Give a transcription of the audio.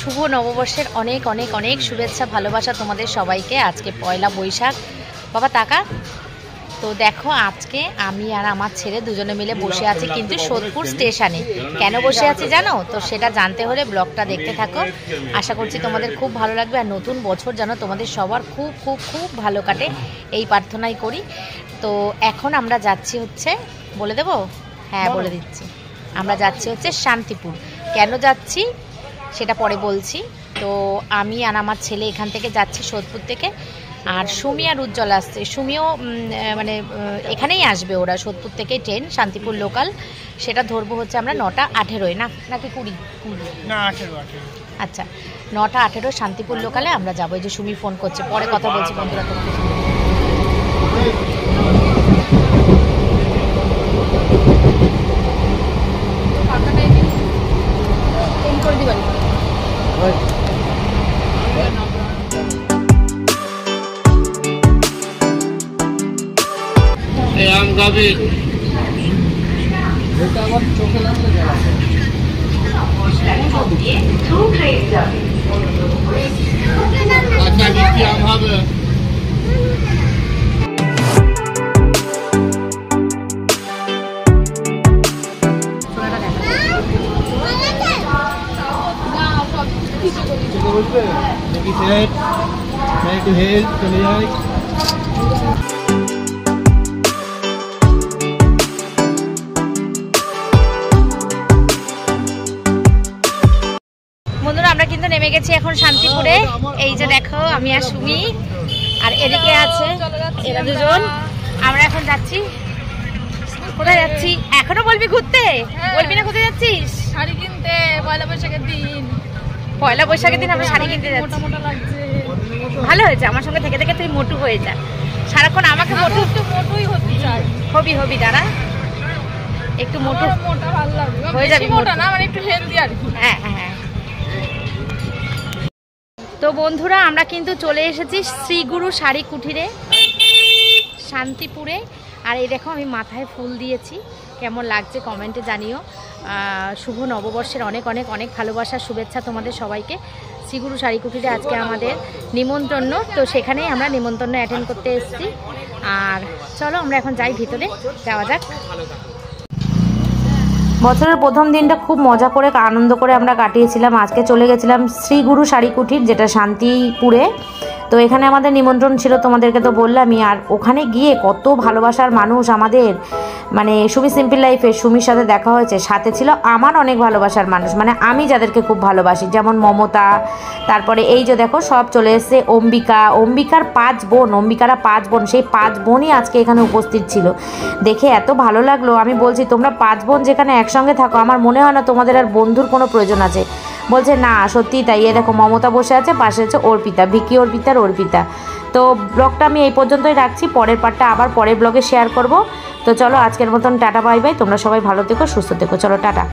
শুভ নববর্ষের অনেক অনেক অনেক শুভেচ্ছা ভালোবাসা তোমাদের সবাইকে। আজকে পয়লা বৈশাখ, বাবা টাকা। তো দেখো আজকে আমি আর আমার ছেলে দুজনে মিলে বসে আছি কিন্তু সোদপুর স্টেশনে। কেন বসে আছি জানো? তো সেটা জানতে হলে ব্লগটা দেখতে থাকো। আশা করছি তোমাদের খুব ভালো লাগবে, আর নতুন বছর যেন তোমাদের সবার খুব খুব খুব ভালো কাটে এই প্রার্থনাই করি। তো এখন আমরা যাচ্ছি হচ্ছে, বলে দেবো? হ্যাঁ বলে দিচ্ছি, আমরা যাচ্ছি হচ্ছে শান্তিপুর। কেন যাচ্ছি সেটা পরে বলছি। তো আমি আর আমার ছেলে এখান থেকে যাচ্ছি সোদপুর থেকে, আর সুমি আর উজ্জ্বল আসছে। সুমিও মানে এখানেই আসবে, ওরা সোদপুর থেকে ট্রেন শান্তিপুর লোকাল, সেটা ধরবো হচ্ছে আমরা 9টা 18 নাকি 20 না 18। আচ্ছা 9টা 18 শান্তিপুর লোকালে আমরা যাবো। এই যে সুমি ফোন করছে, পরে কথা বলছি বন্ধুরা তোমাদের। আম গাবে এটা আমার চোখে লাগলে গেল। আচ্ছা কি আম হবে? বলবে দেখি সেট একটু হেল্প চলে যায়। বন্ধুরা আমরা কিন্তু নেমে গেছি এখন শান্তিপুরে। এই যে দেখো আমি আর সুমি, আর এদিকে আছে এরা দুজন। আমরা এখন যাচ্ছি, কোথায় যাচ্ছি এখনো বলবি? ঘুরতে বলবি না? কোথায় যাচ্ছিস? শাড়ি কিনতে। পয়লা বৈশাখের দিন। পয়লা বৈশাখের দিন আমরা শাড়ি কিনতে যাচ্ছি। মোটা মোটা লাগছে। ভালো হয়েছে, আমার সঙ্গে থেকে থেকে তুই মোটু হয়ে যা। সারাক্ষণ আমাকে মোটু একটু মোটুই হতে চাই। হবি দাঁড়া একটু মোটু মোটা ভালো লাগবে, হয়ে যাবি। মোটা না মানে একটু হেলদি আর কি। হ্যাঁ হ্যাঁ। তো বন্ধুরা আমরা কিন্তু চলে এসেছি শ্রীগুরু শাড়ি কুঠিরে শান্তিপুরে। আর এই দেখো আমি মাথায় ফুল দিয়েছি, কেমন লাগছে কমেন্টে জানিও। শুভ নববর্ষের অনেক অনেক অনেক ভালোবাসার শুভেচ্ছা তোমাদের সবাইকে। শ্রীগুরু শাড়ি কুঠিরে আজকে আমাদের নিমন্ত্রণ, তো সেখানেই আমরা নিমন্ত্রণ অ্যাটেন্ড করতে এসেছি। আর চলো আমরা এখন যাই ভিতরে, যাওয়া যাক। বছরের প্রথম দিনটা খুব মজা করে আনন্দ করে আমরা কাটিয়েছিলাম। আজকে চলে গেছিলাম শ্রীগুরু শাড়ি কুঠির, যেটা শান্তিপুরে। তো এখানে আমাদের নিমন্ত্রণ ছিল, তোমাদেরকে তো বললামই। আর ওখানে গিয়ে কত ভালোবাসার মানুষ আমাদের, মানে সুমি সিম্পল লাইফে সুমির সাথে দেখা হয়েছে। সাথে ছিল আমার অনেক ভালোবাসার মানুষ, মানে আমি যাদেরকে খুব ভালোবাসি, যেমন মমতা। তারপরে এই যে দেখো সব চলে এসছে। অম্বিকার 5 বোন, অম্বিকারা 5 বোন, সেই 5 বোনই আজকে এখানে উপস্থিত ছিল। দেখে এত ভালো লাগলো। আমি বলছি তোমরা 5 বোন যেখানে একসঙ্গে থাকো, আমার মনে হয় না তোমাদের আর বন্ধুর কোনো প্রয়োজন আছে। বলছে না সত্যি তাই। এ দেখো মমতা বসে আছে, পাশে আছে অর্পিতা, ভিকি অর্পিতার অর্পিতা। তো ব্লগটা আমি এই পর্যন্তই রাখছি, পরের পার্টটা আবার পরের ব্লগে শেয়ার করব। তো চলো আজকের মতন টাটা বাই বাই। তোমরা সবাই ভালো থেকো, সুস্থ থেকো। চলো টাটা।